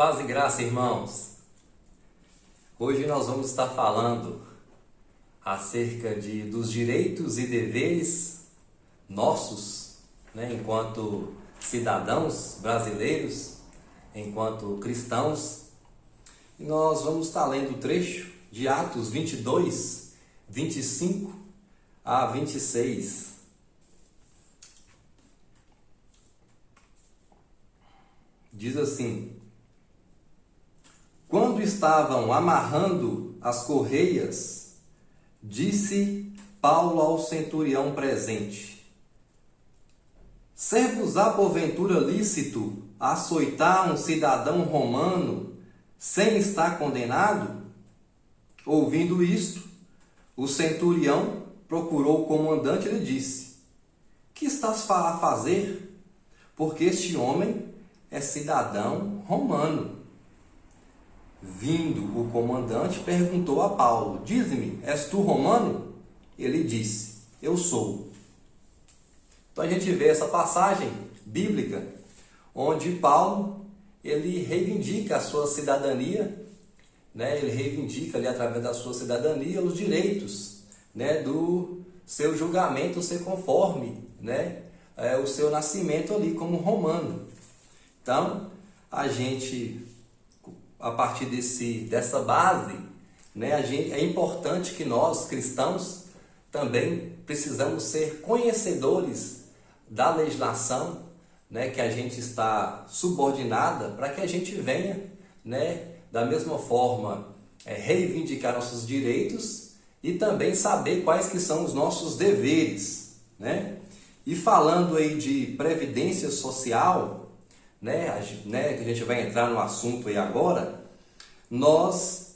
Paz e graça, irmãos. Hoje nós vamos estar falando acerca dos direitos e deveres nossos, enquanto cidadãos brasileiros, enquanto cristãos. E nós vamos estar lendo o trecho de Atos 22, 25 a 26. Diz assim: quando estavam amarrando as correias, disse Paulo ao centurião presente: ser-vos-á porventura lícito açoitar um cidadão romano sem estar condenado? Ouvindo isto, o centurião procurou o comandante e lhe disse: que estás a fazer? Porque este homem é cidadão romano. Vindo o comandante, perguntou a Paulo: dize-me, és tu romano? Ele disse: eu sou. Então a gente vê essa passagem bíblica onde Paulo ele reivindica a sua cidadania, ele reivindica ali através da sua cidadania os direitos, do seu julgamento ser conforme, o seu nascimento ali como romano. Então a gente, a partir dessa base, é importante que nós, cristãos, também precisamos ser conhecedores da legislação, que a gente está subordinada, para que a gente venha, da mesma forma, reivindicar nossos direitos e também saber quais que são os nossos deveres, E falando aí de previdência social, que a gente vai entrar no assunto aí agora, nós,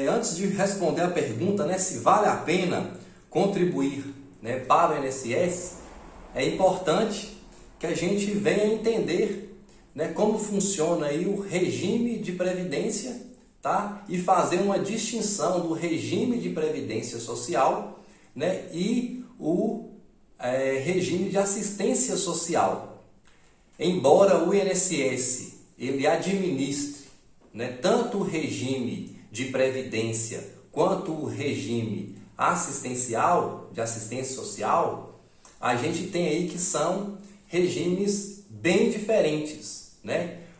antes de responder a pergunta, se vale a pena contribuir, para o INSS, é importante que a gente venha entender, como funciona aí o regime de previdência, tá? E fazer uma distinção do regime de previdência social, e o regime de assistência social. Embora o INSS ele administre, tanto o regime de previdência quanto o regime assistencial, de assistência social, a gente tem aí que são regimes bem diferentes,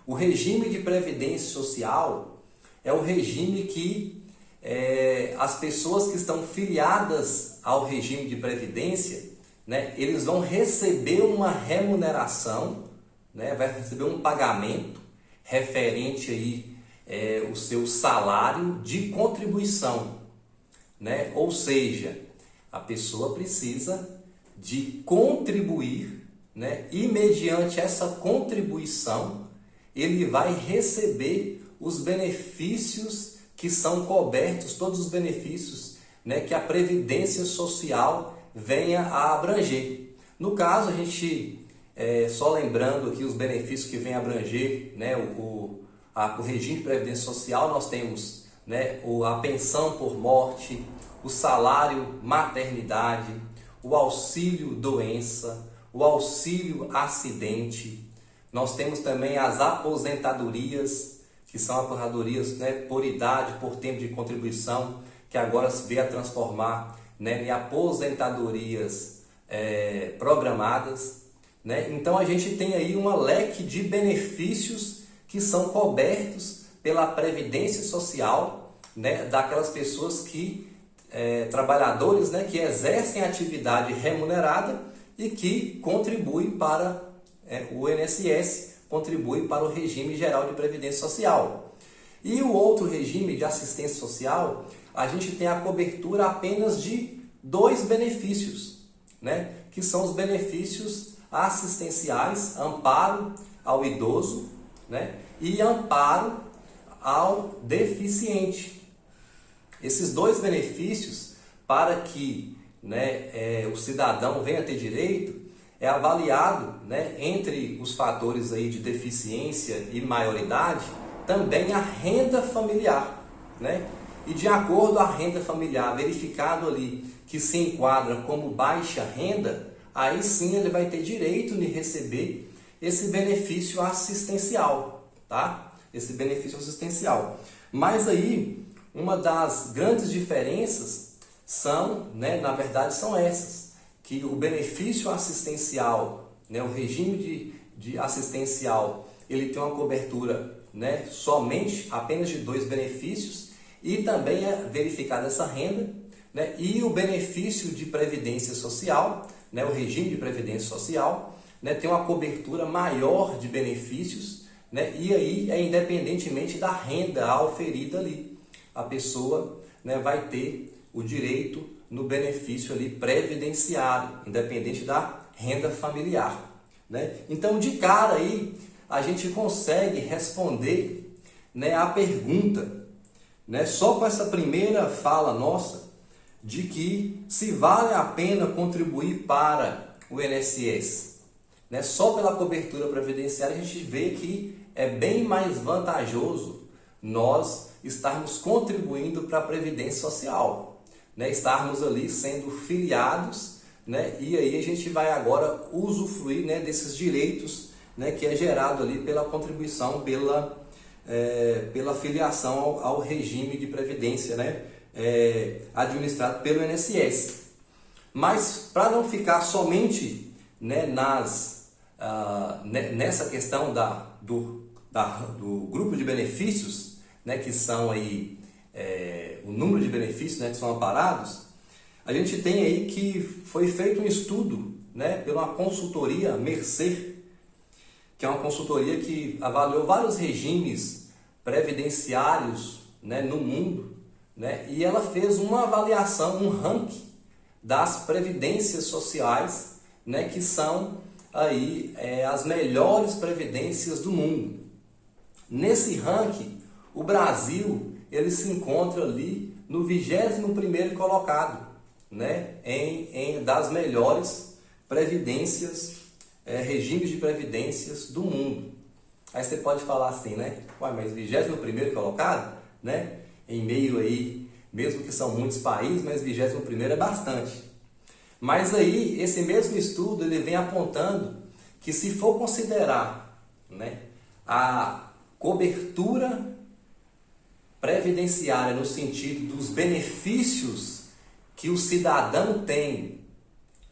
O regime de previdência social é o regime que as pessoas que estão filiadas ao regime de previdência, eles vão receber uma remuneração, vai receber um pagamento referente aí o seu salário de contribuição, Ou seja, a pessoa precisa de contribuir, E mediante essa contribuição ele vai receber os benefícios que são cobertos, todos os benefícios, que a previdência social venha a abranger. No caso, a gente só lembrando aqui os benefícios que vem abranger, o regime de previdência social, nós temos, a pensão por morte, o salário maternidade, o auxílio doença, o auxílio acidente. Nós temos também as aposentadorias, que são aposentadorias, por idade, por tempo de contribuição, que agora se vê a transformar, em aposentadorias programadas. Então a gente tem aí um leque de benefícios que são cobertos pela Previdência Social, daquelas pessoas que, trabalhadores, que exercem atividade remunerada e que contribuem para o INSS, contribuem para o regime geral de Previdência Social. E o outro regime de assistência social, a gente tem a cobertura apenas de dois benefícios, que são os benefícios assistenciais, amparo ao idoso, e amparo ao deficiente. Esses dois benefícios, para que o cidadão venha ter direito, é avaliado, entre os fatores aí de deficiência e maioridade, também a renda familiar, E de acordo com a renda familiar, verificado ali que se enquadra como baixa renda, aí sim ele vai ter direito de receber esse benefício assistencial, tá? esse benefício assistencial. Mas aí, uma das grandes diferenças são, né, na verdade, são essas, que o benefício assistencial, né, o regime de assistencial, ele tem uma cobertura, né, somente apenas de 2 benefícios, e também é verificada essa renda, né, e o benefício de previdência social, né, o regime de previdência social, né, tem uma cobertura maior de benefícios, né, e aí é independentemente da renda auferida ali. A pessoa, né, vai ter o direito no benefício ali previdenciário, independente da renda familiar, né? Então, de cara aí, a gente consegue responder, né, a pergunta, né, só com essa primeira fala nossa, de que se vale a pena contribuir para o INSS, né? Só pela cobertura previdenciária a gente vê que é bem mais vantajoso nós estarmos contribuindo para a Previdência Social, né? Estarmos ali sendo filiados, né? E aí a gente vai agora usufruir, né, desses direitos, né, que é gerado ali pela contribuição, pela filiação ao regime de previdência, né, administrado pelo INSS. Mas para não ficar somente, né, nessa questão do grupo de benefícios, né, que são aí o número de benefícios, né, que são amparados, a gente tem aí que foi feito um estudo, né, pela consultoria Mercer, que é uma consultoria que avaliou vários regimes previdenciários, né, no mundo, né, e ela fez uma avaliação, um ranking das previdências sociais, né, que são aí as melhores previdências do mundo. Nesse ranking, o Brasil ele se encontra ali no 21º colocado, né, das melhores previdências, regimes de previdências do mundo. Aí você pode falar assim, né? Ué, mas 21º colocado, né? Em meio aí, mesmo que são muitos países, mas 21º é bastante. Mas aí, esse mesmo estudo, ele vem apontando que se for considerar, né, a cobertura previdenciária no sentido dos benefícios que o cidadão tem,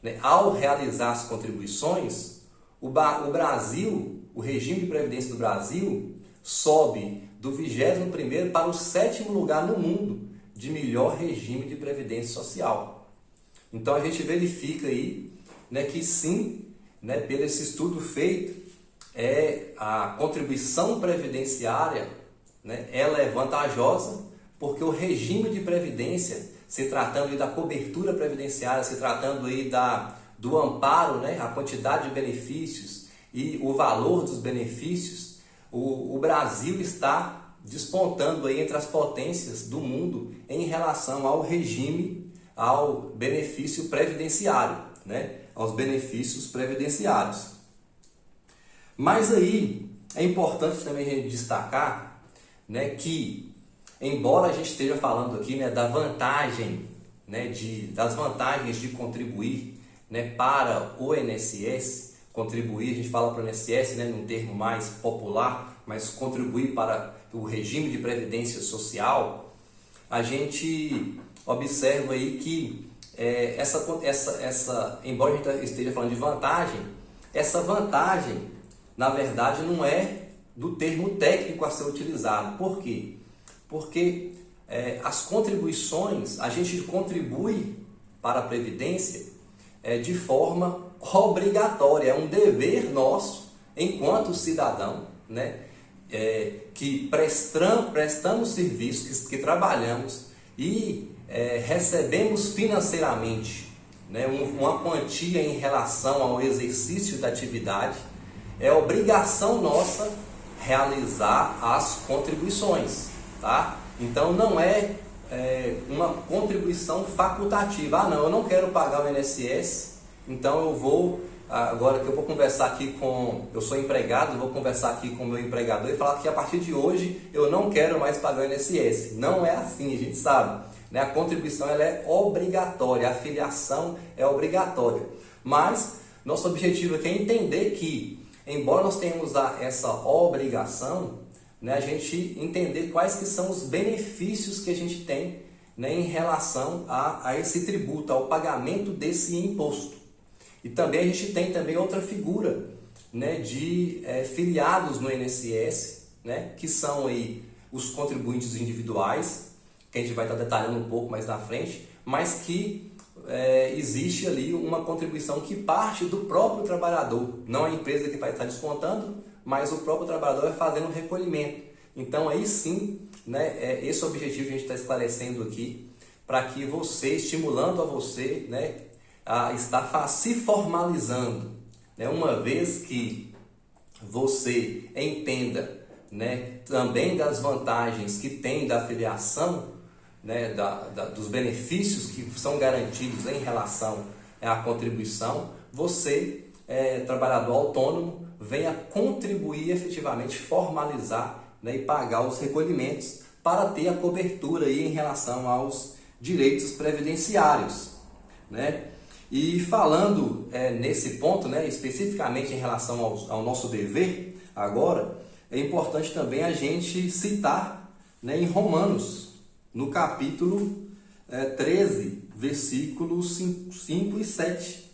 né, ao realizar as contribuições, o Brasil, o regime de previdência do Brasil, sobe do 21º para o 7º lugar no mundo de melhor regime de previdência social. Então a gente verifica aí, né, que sim, né, pelo esse estudo feito, a contribuição previdenciária, né, ela é vantajosa, porque o regime de previdência, se tratando aí da cobertura previdenciária, se tratando aí do amparo, né, a quantidade de benefícios e o valor dos benefícios, o Brasil está despontando aí entre as potências do mundo em relação ao regime, ao benefício previdenciário, né, aos benefícios previdenciários. Mas aí é importante também a gente destacar, né, que embora a gente esteja falando aqui, né, da vantagem, né, das vantagens de contribuir, né, para o INSS, contribuir, a gente fala para o INSS, né, num termo mais popular, mas contribuir para o regime de previdência social, a gente observa aí que embora a gente esteja falando de vantagem, essa vantagem, na verdade, não é do termo técnico a ser utilizado. Por quê? Porque as contribuições, a gente contribui para a Previdência de forma obrigatória, é um dever nosso, enquanto cidadão, né, que prestamos serviços, que trabalhamos e recebemos financeiramente, né, uma quantia em relação ao exercício da atividade. É obrigação nossa realizar as contribuições, tá? Então não é uma contribuição facultativa. Ah, não, eu não quero pagar o INSS, então eu vou, agora que eu vou conversar aqui eu sou empregado, vou conversar aqui com o meu empregador e falar que a partir de hoje eu não quero mais pagar o INSS. Não é assim, a gente sabe, né? A contribuição ela é obrigatória, a filiação é obrigatória. Mas nosso objetivo aqui é entender que, embora nós tenhamos essa obrigação, né, a gente entender quais que são os benefícios que a gente tem, né, em relação a esse tributo, ao pagamento desse imposto. E também a gente tem também outra figura, né, de filiados no INSS, né, que são aí os contribuintes individuais, que a gente vai estar detalhando um pouco mais na frente, mas que existe ali uma contribuição que parte do próprio trabalhador, não a empresa que vai estar descontando, mas o próprio trabalhador vai fazendo o recolhimento. Então aí sim, né, esse objetivo a gente está esclarecendo aqui, para que você, estimulando a você, né, a estar se formalizando, né, uma vez que você entenda, né, também das vantagens que tem da filiação, né, dos benefícios que são garantidos em relação à contribuição, você, trabalhador autônomo, venha contribuir efetivamente, formalizar, né, e pagar os recolhimentos para ter a cobertura aí em relação aos direitos previdenciários, né? E falando nesse ponto, né, especificamente em relação ao nosso dever, agora, é importante também a gente citar, né, em Romanos, no capítulo 13, versículos 5 e 7,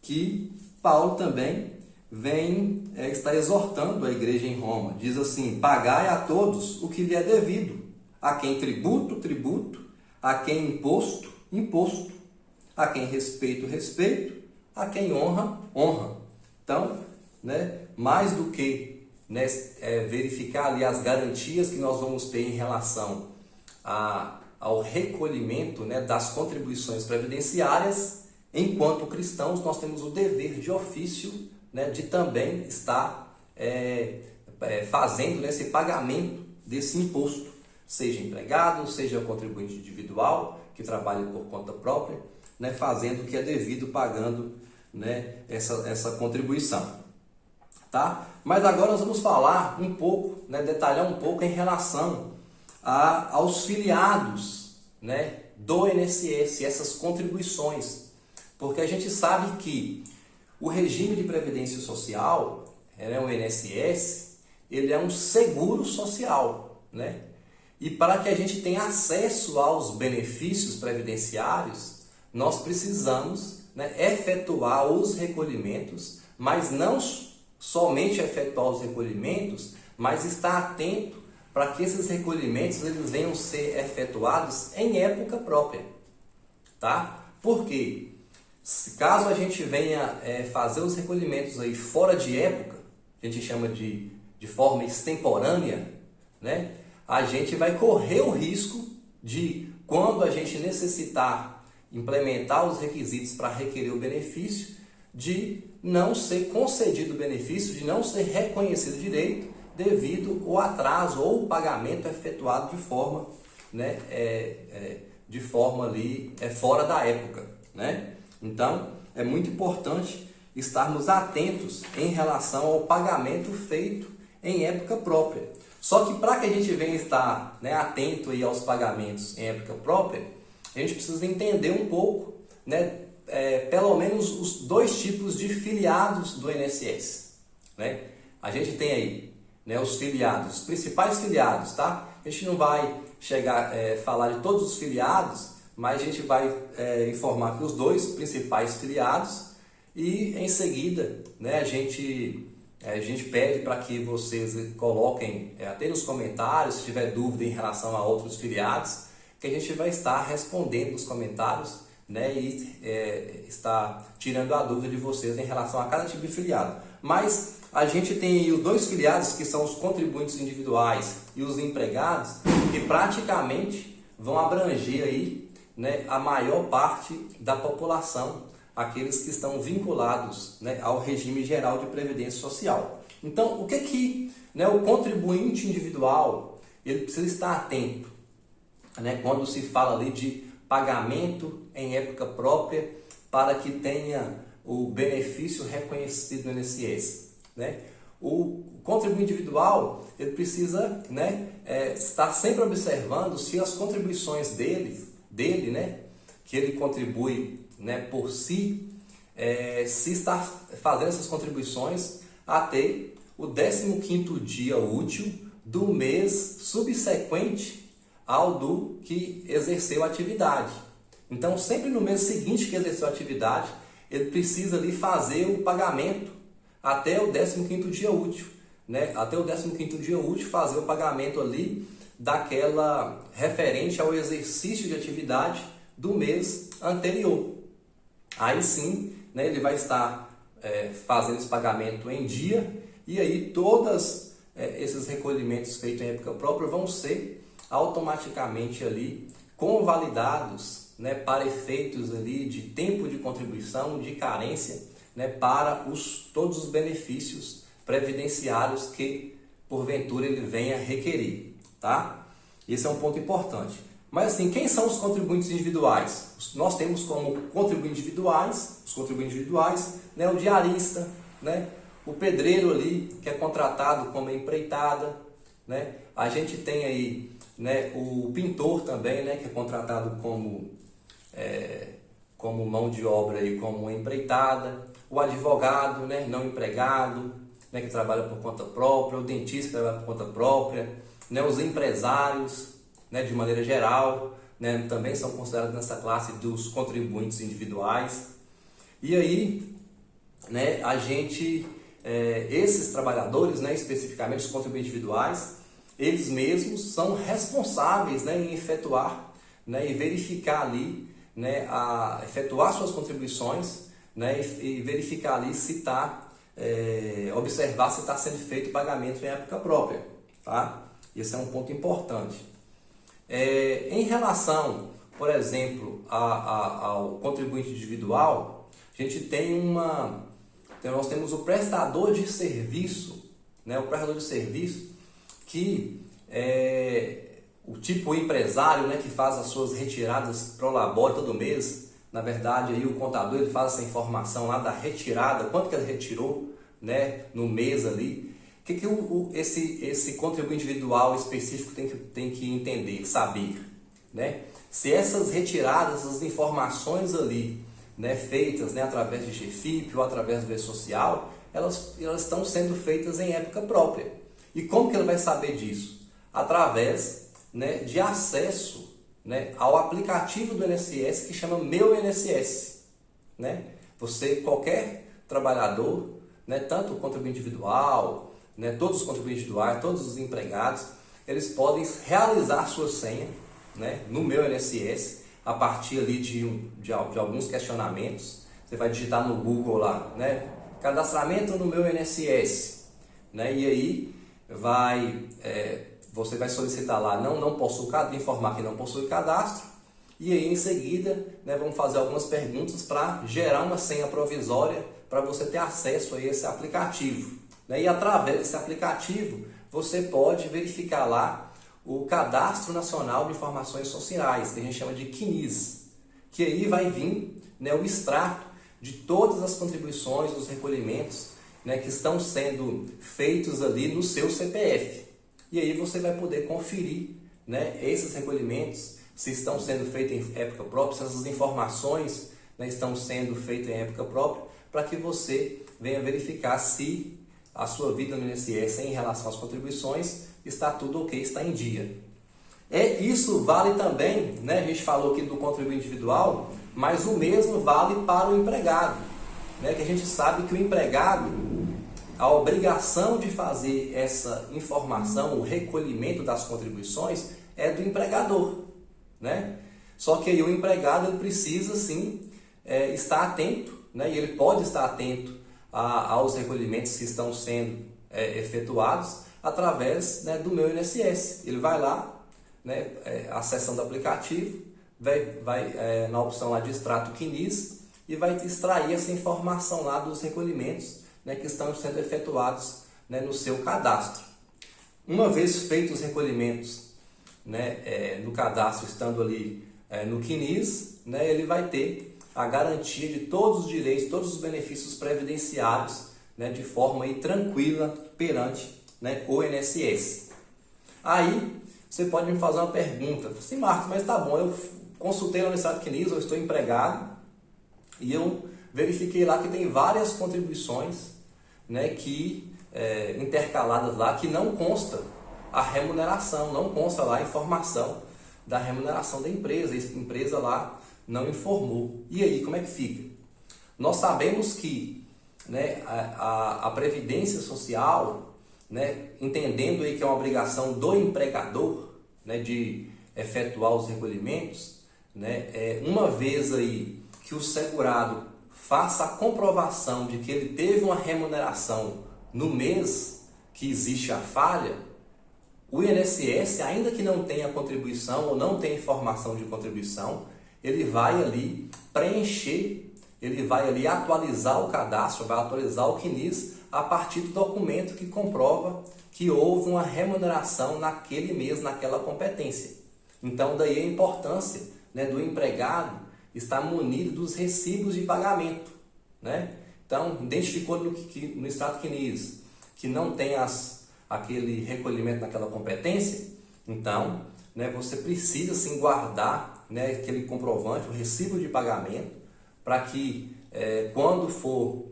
que Paulo também está exortando a igreja em Roma. Diz assim: pagai a todos o que lhe é devido, a quem tributo, tributo, a quem imposto, imposto, a quem respeito, respeito, a quem honra, honra. Então, né, mais do que, né, verificar ali as garantias que nós vamos ter em relação ao recolhimento, né, das contribuições previdenciárias, enquanto cristãos nós temos o dever de ofício, né, de também estar fazendo esse pagamento desse imposto, seja empregado, seja contribuinte individual, que trabalha por conta própria, né, fazendo o que é devido, pagando, né, essa contribuição. Tá? Mas agora nós vamos falar um pouco, né, detalhar um pouco em relação aos filiados, né, do INSS, essas contribuições, porque a gente sabe que o regime de previdência social, o INSS, ele é um seguro social, né? E para que a gente tenha acesso aos benefícios previdenciários, nós precisamos, né, efetuar os recolhimentos, mas não somente efetuar os recolhimentos, mas estar atento para que esses recolhimentos eles venham ser efetuados em época própria, tá? Porque caso a gente venha fazer os recolhimentos aí fora de época, a gente chama de forma extemporânea, né? A gente vai correr o risco de, quando a gente necessitar implementar os requisitos para requerer o benefício, de não ser concedido o benefício, de não ser reconhecido o direito, devido ao atraso ou o pagamento efetuado de forma, né, de forma ali fora da época, né? Então, é muito importante estarmos atentos em relação ao pagamento feito em época própria. Só que para que a gente venha estar, né, atento aí aos pagamentos em época própria, a gente precisa entender um pouco, né, pelo menos os dois tipos de filiados do INSS, né? A gente tem aí, né, os filiados, os principais filiados, tá? A gente não vai chegar a falar de todos os filiados, mas a gente vai informar que os dois principais filiados, e em seguida, né, a gente pede para que vocês coloquem até nos comentários, se tiver dúvida em relação a outros filiados, que a gente vai estar respondendo nos comentários, né, e está tirando a dúvida de vocês em relação a cada tipo de filiado. Mas a gente tem os dois filiados, que são os contribuintes individuais e os empregados, que praticamente vão abranger aí, né, a maior parte da população, aqueles que estão vinculados, né, ao regime geral de previdência social. Então, o que né, o contribuinte individual ele precisa estar atento, né, quando se fala ali de pagamento em época própria, para que tenha o benefício reconhecido no INSS, né? O contribuinte individual ele precisa, né, estar sempre observando se as contribuições dele, né, que ele contribui, né, por si, se está fazendo essas contribuições até o 15º dia útil do mês subsequente ao do que exerceu a atividade. Então, sempre no mês seguinte que exerceu a atividade, ele precisa ali fazer o pagamento até o 15º dia útil, né? Até o 15º dia útil fazer o pagamento ali daquela referente ao exercício de atividade do mês anterior. Aí sim, né, ele vai estar fazendo esse pagamento em dia, e aí todos esses recolhimentos feitos em época própria vão ser automaticamente ali convalidados, né, para efeitos ali de tempo de contribuição, de carência, né, para todos os benefícios previdenciários que porventura ele venha requerer, tá? Esse é um ponto importante. Mas assim, quem são os contribuintes individuais? Nós temos como contribuintes individuais, né, o diarista, né, o pedreiro ali, que é contratado como empreitada, né? A gente tem aí, né, o pintor também, né, que é contratado como mão de obra aí, como empreitada, o advogado, né, não empregado, né, que trabalha por conta própria, o dentista que trabalha por conta própria, né, os empresários, né, de maneira geral, né, também são considerados nessa classe dos contribuintes individuais. E aí, né, a gente, esses trabalhadores, né, especificamente os contribuintes individuais, eles mesmos são responsáveis, né, em efetuar, né, e verificar ali, né, efetuar suas contribuições, né, e verificar ali se está, observar se está sendo feito o pagamento em época própria, tá? Esse é um ponto importante. Em relação, por exemplo, ao contribuinte individual, a gente nós temos o prestador de serviço, né, o prestador de serviço que o tipo empresário, né, que faz as suas retiradas pro labore todo mês. Na verdade, aí o contador ele faz essa informação lá da retirada, quanto que ele retirou, né, no mês ali. O que esse contribuinte individual específico tem que entender, saber, né? Se essas retiradas, essas informações ali, né, feitas, né, através de GFIP ou através do E-Social, elas estão sendo feitas em época própria. E como que ele vai saber disso? Através, né, de acesso, né, ao aplicativo do INSS que chama Meu INSS, né? Qualquer trabalhador, né, tanto o contribuinte individual, né, todos os contribuintes individuais, todos os empregados, eles podem realizar sua senha, né, no Meu INSS a partir ali de alguns questionamentos. Você vai digitar no Google lá, né, cadastramento no Meu INSS, né, e aí você vai solicitar lá, não possui cadastro, informar que não possui cadastro, e aí em seguida, né, vamos fazer algumas perguntas para gerar uma senha provisória para você ter acesso a esse aplicativo, né? E através desse aplicativo você pode verificar lá o Cadastro Nacional de Informações Sociais, que a gente chama de CNIS, que aí vai vir, né, o extrato de todas as contribuições, dos recolhimentos, né, que estão sendo feitos ali no seu CPF. E aí você vai poder conferir, né, esses recolhimentos, se estão sendo feitos em época própria, se essas informações, né, estão sendo feitas em época própria, para que você venha verificar se a sua vida no INSS em relação às contribuições está tudo ok, está em dia. Isso vale também, né, a gente falou aqui do contribuinte individual, mas o mesmo vale para o empregado, né, que a gente sabe que o empregado, a obrigação de fazer essa informação, o recolhimento das contribuições, é do empregador, né? Só que aí o empregado ele precisa sim estar atento, né? E ele pode estar atento aos recolhimentos que estão sendo efetuados através, né, do Meu INSS. Ele vai lá, né, acessando o aplicativo, vai na opção lá de extrato CNIS e vai extrair essa informação lá dos recolhimentos, né, que estão sendo efetuados, né, no seu cadastro. Uma vez feitos os recolhimentos, né, no cadastro, estando ali no CNIS, né, ele vai ter a garantia de todos os direitos, todos os benefícios previdenciários, né, de forma aí tranquila perante, né, o INSS. Aí você pode me fazer uma pergunta, assim, Marcos, mas tá bom, eu consultei lá no estado CNIS, eu estou empregado e eu verifiquei lá que tem várias contribuições, né, que intercaladas lá que não consta, a remuneração, não consta lá a informação da remuneração da empresa, a empresa lá não informou. E aí, como é que fica? Nós sabemos que, né, a Previdência Social, né, entendendo aí que é uma obrigação do empregador, né, de efetuar os recolhimentos, né, uma vez aí que o segurado faça a comprovação de que ele teve uma remuneração no mês que existe a falha, o INSS, ainda que não tenha contribuição ou não tenha informação de contribuição, ele vai ali preencher, ele vai ali atualizar o cadastro, vai atualizar o CNIS a partir do documento que comprova que houve uma remuneração naquele mês, naquela competência. Então, daí a importância, né, do empregado estar munido dos recibos de pagamento, né? Então, identificou no extrato CNIS que não tem aquele recolhimento naquela competência, então, né, você precisa sim guardar, né, aquele comprovante, o recibo de pagamento, para que quando for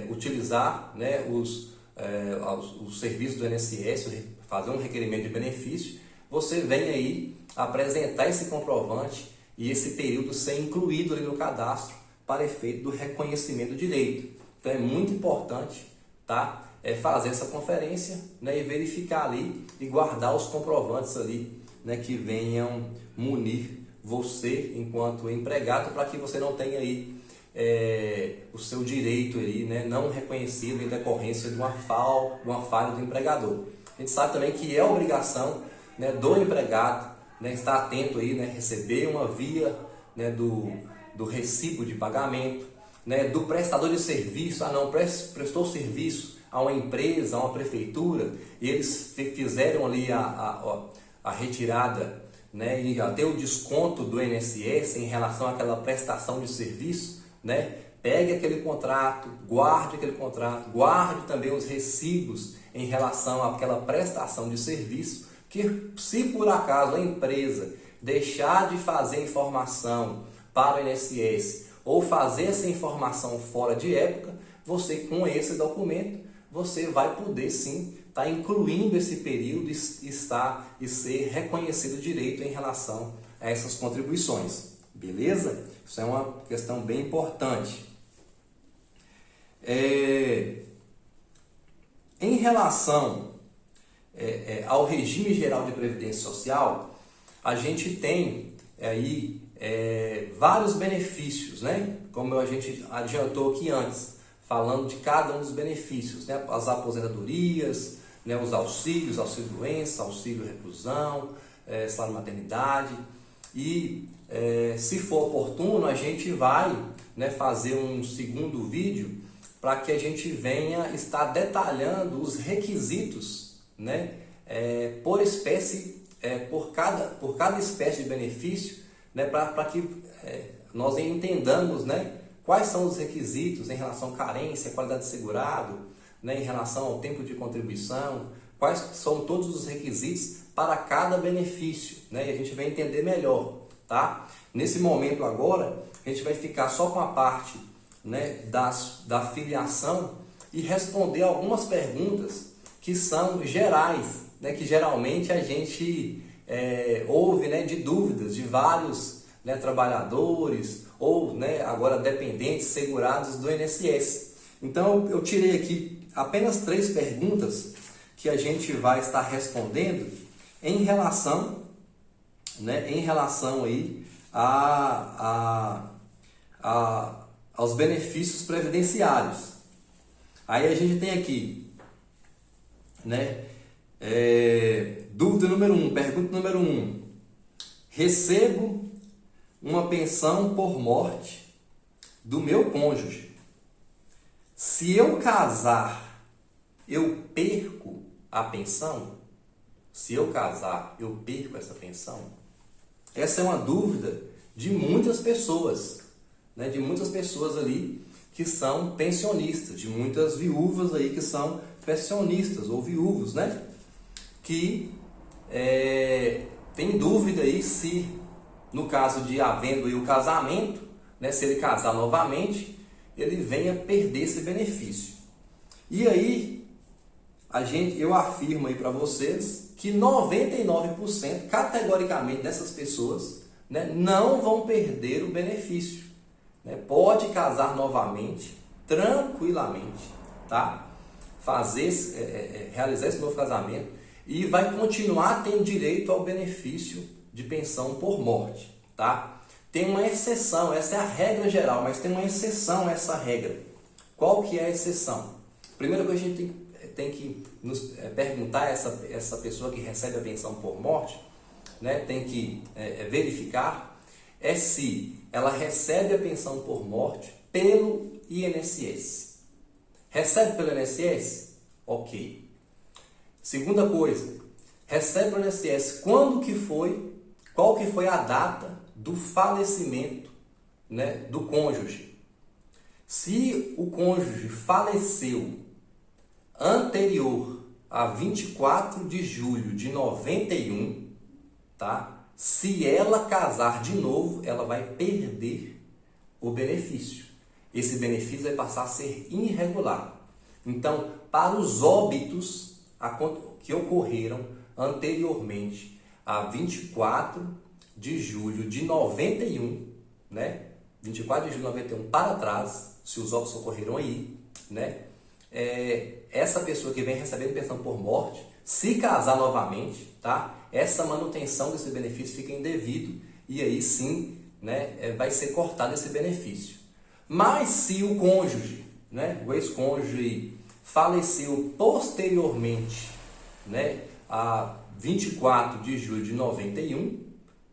utilizar, né, os serviços do INSS, fazer um requerimento de benefício, você venha aí apresentar esse comprovante e esse período ser incluído ali no cadastro para efeito do reconhecimento do direito. Então é muito importante, tá, fazer essa conferência, né, e verificar ali e guardar os comprovantes ali, né, que venham munir você enquanto empregado, para que você não tenha aí o seu direito aí, né, não reconhecido em decorrência de uma falha do empregador. A gente sabe também que é obrigação, né, do empregado, né, estar atento aí, né, receber uma via, né, do recibo de pagamento, né, do prestador de serviço. Prestou serviço a uma empresa, a uma prefeitura, e eles fizeram ali a retirada, né, e até o desconto do INSS em relação àquela prestação de serviço, né? Pegue aquele contrato, guarde também os recibos em relação àquela prestação de serviço, que se por acaso a empresa deixar de fazer informação para o INSS ou fazer essa informação fora de época, você, com esse documento, você vai poder sim estar incluindo esse período e ser reconhecido direito em relação a essas contribuições. Beleza? Isso é uma questão bem importante. Em relação ao regime geral de previdência social, a gente tem aí vários benefícios, né? Como a gente adiantou aqui antes, falando de cada um dos benefícios, né? As aposentadorias, né? Os auxílios, auxílio-doença, auxílio-reclusão, salário-maternidade. E se for oportuno, a gente vai, né, fazer um segundo vídeo para que a gente venha estar detalhando os requisitos, né, por espécie, por cada espécie de benefício, né, para que nós entendamos, né, quais são os requisitos em relação à carência, qualidade de segurado, né, em relação ao tempo de contribuição, quais são todos os requisitos para cada benefício, né, e a gente vai entender melhor, tá? Nesse momento agora, a gente vai ficar só com a parte, né, da filiação e responder algumas perguntas que são gerais, né, que geralmente a gente ouve, né, de dúvidas de vários, né, trabalhadores ou, né, agora dependentes, segurados do INSS. Então eu tirei aqui apenas 3 perguntas que a gente vai estar respondendo em relação, né, aí aos benefícios previdenciários. Aí a gente tem aqui, né, dúvida número 1, pergunta número 1. Recebo uma pensão por morte do meu cônjuge. Se eu casar, eu perco a pensão? Se eu casar, eu perco essa pensão? Essa é uma dúvida de muitas pessoas, né? De muitas pessoas ali que são pensionistas, de muitas viúvas aí que são pensionistas ou viúvos, né? Que tem dúvida aí se, no caso de havendo aí o casamento, né? Se ele casar novamente, ele venha perder esse benefício. E aí, eu afirmo aí para vocês que 99% categoricamente dessas pessoas, né, não vão perder o benefício, né? Pode casar novamente, tranquilamente, tá? Realizar esse novo casamento e vai continuar tendo direito ao benefício de pensão por morte, tá? Tem uma exceção, essa é a regra geral, mas tem uma exceção a essa regra. Qual que é a exceção? Primeira coisa que a gente tem que nos perguntar a essa pessoa que recebe a pensão por morte, né, tem que verificar se ela recebe a pensão por morte pelo INSS. Recebe pelo INSS? Ok. Segunda coisa, recebe pelo INSS qual que foi a data do falecimento, né, do cônjuge. Se o cônjuge faleceu anterior a 24 de julho de 91, tá? Se ela casar de novo, ela vai perder o benefício. Esse benefício vai passar a ser irregular. Então, para os óbitos que ocorreram anteriormente a 24 de julho de 91, né? 24 de julho de 91 para trás, se os óbitos ocorreram aí, né? Essa pessoa que vem recebendo pensão por morte, se casar novamente, tá? Essa manutenção desse benefício fica indevido e aí sim, né, vai ser cortado esse benefício. Mas se o cônjuge, né, o ex-cônjuge faleceu posteriormente, né, a 24 de julho de 91,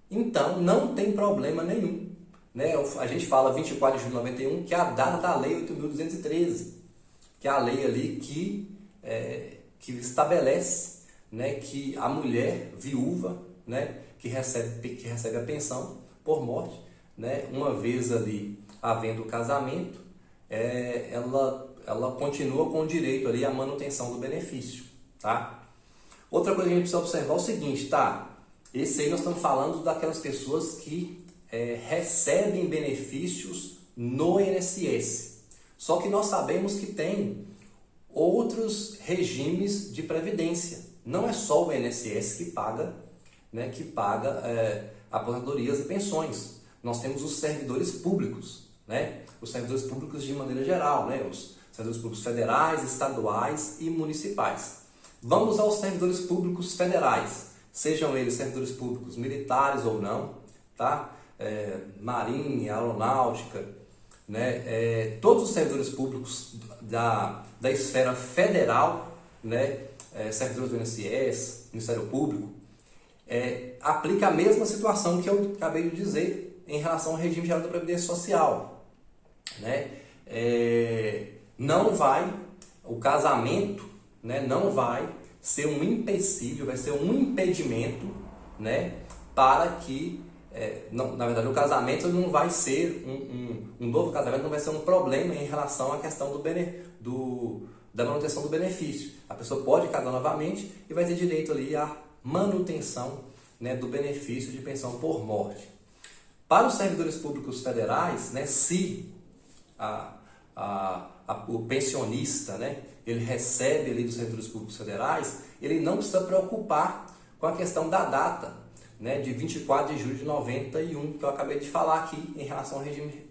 então não tem problema nenhum, né? A gente fala 24 de julho de 91, que é a data da lei 8.213, que é a lei ali que estabelece, né, que a mulher viúva, né, que recebe a pensão por morte, né, uma vez ali havendo o casamento, ela continua com o direito ali à manutenção do benefício, tá? Outra coisa que a gente precisa observar é o seguinte, tá? Esse aí nós estamos falando daquelas pessoas que recebem benefícios no INSS. Só que nós sabemos que tem outros regimes de previdência. Não é só o INSS que paga, né, aposentadorias e pensões. Nós temos os servidores públicos, né? Os servidores públicos de maneira geral, né? Os servidores públicos federais, estaduais e municipais. Vamos aos servidores públicos federais, sejam eles servidores públicos militares ou não, tá? Marinha, aeronáutica, né? Todos os servidores públicos da esfera federal, né? Servidores do INSS, Ministério Público, aplica a mesma situação que eu acabei de dizer em relação ao regime geral da Previdência Social, né? O casamento, né, não vai ser um empecilho, vai ser um impedimento, né, para que, na verdade, o casamento não vai ser um novo casamento, não vai ser um problema em relação à questão da manutenção do benefício. A pessoa pode casar novamente e vai ter direito ali à manutenção, né, do benefício de pensão por morte. Para os servidores públicos federais, né, se o pensionista, né, ele recebe ali dos servidores públicos federais, ele não precisa preocupar com a questão da data, né, de 24 de julho de 91, que eu acabei de falar aqui em relação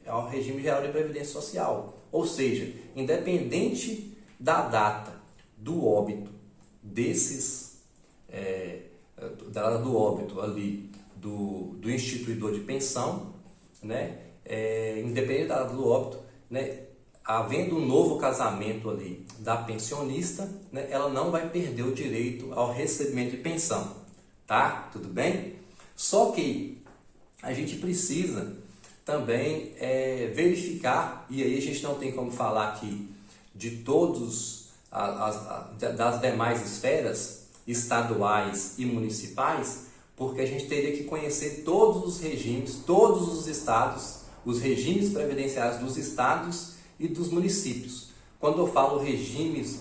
ao regime geral de previdência social. Ou seja, independente da data do óbito da data do óbito ali do instituidor de pensão, né, independente da data do óbito, né, havendo um novo casamento ali da pensionista, né, ela não vai perder o direito ao recebimento de pensão, tá? Tudo bem? Só que a gente precisa também verificar, e aí a gente não tem como falar aqui de todos das demais esferas estaduais e municipais, porque a gente teria que conhecer todos os regimes, todos os estados, os regimes previdenciários dos estados e dos municípios. Quando eu falo regimes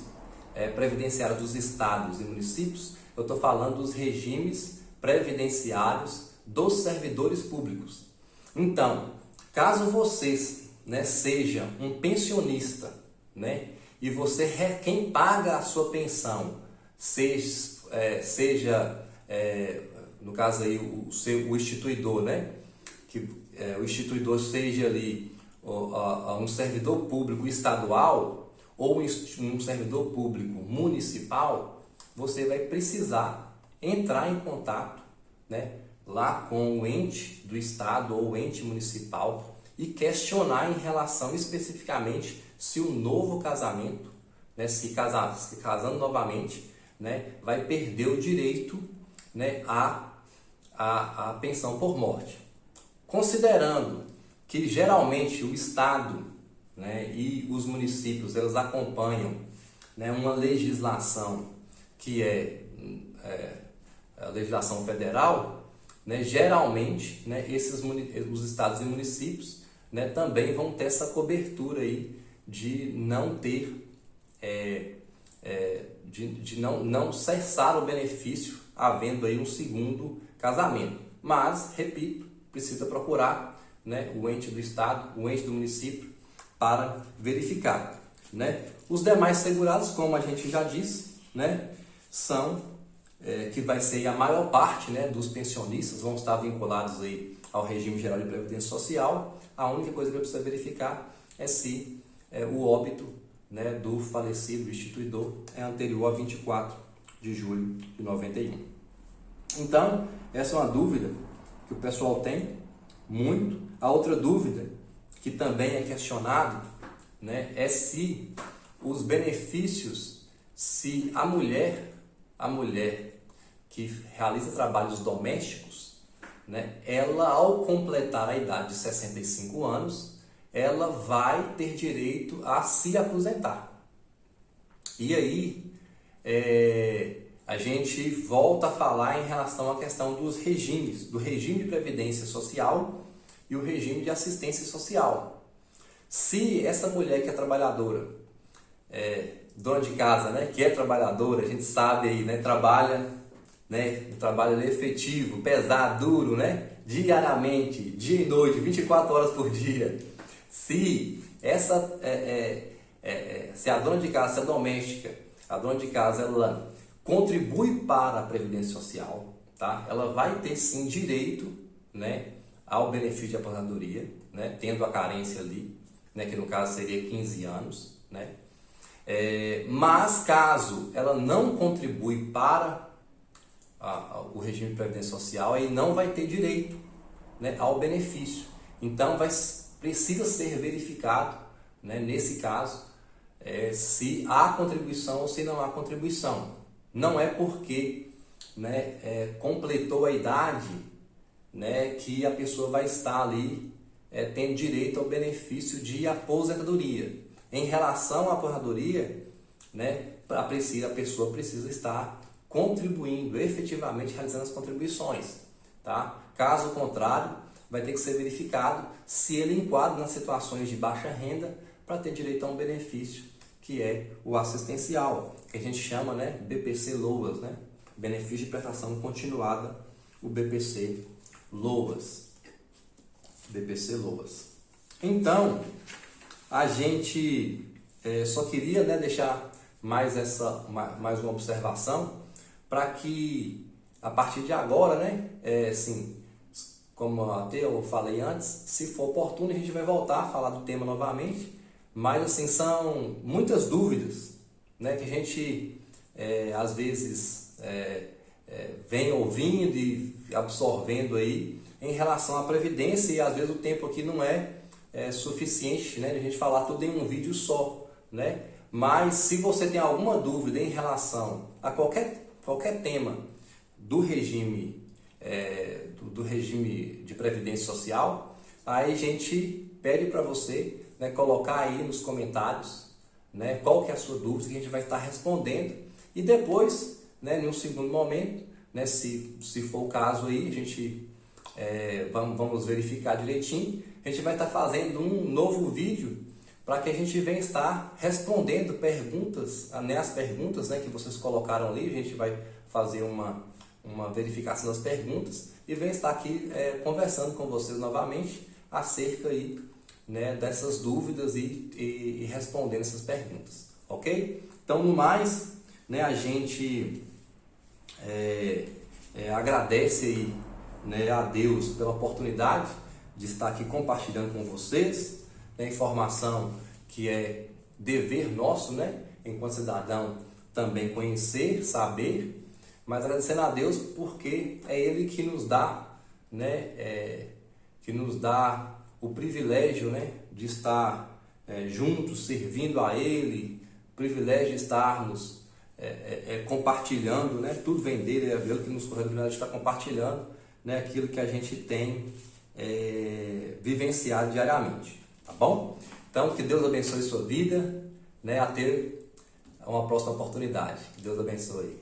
previdenciários dos estados e municípios, eu estou falando dos regimes previdenciários dos servidores públicos. Então, caso vocês, né, seja um pensionista, né, e quem paga a sua pensão, seja no caso aí o instituidor, né? Que o instituidor seja ali um servidor público estadual ou um servidor público municipal, você vai precisar entrar em contato, né, lá com o ente do estado ou o ente municipal e questionar em relação especificamente se o novo casamento, né, se casando novamente, né, vai perder o direito, né, à pensão por morte. Considerando que geralmente o estado, né, e os municípios eles acompanham, né, uma legislação que é a legislação federal, né, geralmente, né, os estados e municípios, né, também vão ter essa cobertura aí de não ter, de não cessar o benefício havendo aí um segundo casamento. Mas, repito, precisa procurar, né, o ente do estado, o ente do município para verificar, né? Os demais segurados, como a gente já disse, né, são que vai ser a maior parte, né, dos pensionistas vão estar vinculados aí ao regime geral de previdência social. A única coisa que precisa verificar é se o óbito, né, do falecido instituidor é anterior a 24 de julho de 91. Então, essa é uma dúvida que o pessoal tem muito. A outra dúvida que também é questionado, né, é se os benefícios, se a mulher que realiza trabalhos domésticos, né, ela ao completar a idade de 65 anos, ela vai ter direito a se aposentar. E aí, a gente volta a falar em relação à questão dos regimes, do regime de previdência social e o regime de assistência social. Se essa mulher que é trabalhadora, dona de casa, né, que é trabalhadora, a gente sabe aí, né, trabalha, né, um trabalho efetivo, pesado, duro, né, diariamente, dia e noite, 24 horas por dia. Se se a dona de casa, se a doméstica, a dona de casa, ela contribui para a previdência social, tá? Ela vai ter sim direito, né, ao benefício de aposentadoria, né, tendo a carência ali, né, que no caso seria 15 anos, né? Mas caso ela não contribui para o regime de previdência social, aí não vai ter direito, né, ao benefício. Então precisa ser verificado, né, nesse caso, se há contribuição ou se não há contribuição. Não é porque, né, completou a idade, né, que a pessoa vai estar ali tendo direito ao benefício de aposentadoria. Em relação à aposentadoria, né, a pessoa precisa estar contribuindo, efetivamente realizando as contribuições, tá? Caso contrário, vai ter que ser verificado se ele enquadra nas situações de baixa renda para ter direito a um benefício, que é o assistencial, que a gente chama, né, BPC-LOAS, né? Benefício de prestação continuada, o BPC-LOAS. BPC-LOAS. Então, a gente só queria, né, deixar mais uma observação para que a partir de agora, né, assim, como até eu falei antes, se for oportuno a gente vai voltar a falar do tema novamente, mas assim são muitas dúvidas, né, que a gente às vezes vem ouvindo e absorvendo aí em relação à previdência, e às vezes o tempo aqui não é suficiente, né, de a gente falar tudo em um vídeo só, né? Mas se você tem alguma dúvida em relação a qualquer tema do regime do regime de previdência social, aí a gente pede para você, né, colocar aí nos comentários, né, qual que é a sua dúvida, que a gente vai estar respondendo, e depois, né, em um segundo momento, né, se for o caso aí, a gente vamos verificar direitinho, a gente vai estar fazendo um novo vídeo para que a gente venha estar respondendo perguntas, né, as perguntas, né, que vocês colocaram ali. A gente vai fazer uma verificação das perguntas e venha estar aqui conversando com vocês novamente acerca aí, né, dessas dúvidas e respondendo essas perguntas. ok? Então, no mais, né, a gente agradece aí, né, a Deus pela oportunidade de estar aqui compartilhando com vocês, né, informação que é dever nosso, né, enquanto cidadão, também conhecer, saber, mas agradecendo a Deus porque é Ele que nos dá, né, o privilégio, né, de estar juntos, servindo a Ele, o privilégio de estarmos compartilhando, né, tudo vem dele, é Ele que nos concede o privilégio de estar compartilhando, né, aquilo que a gente tem vivenciado diariamente, tá bom? Então, que Deus abençoe sua vida, né, até uma próxima oportunidade. Que Deus abençoe.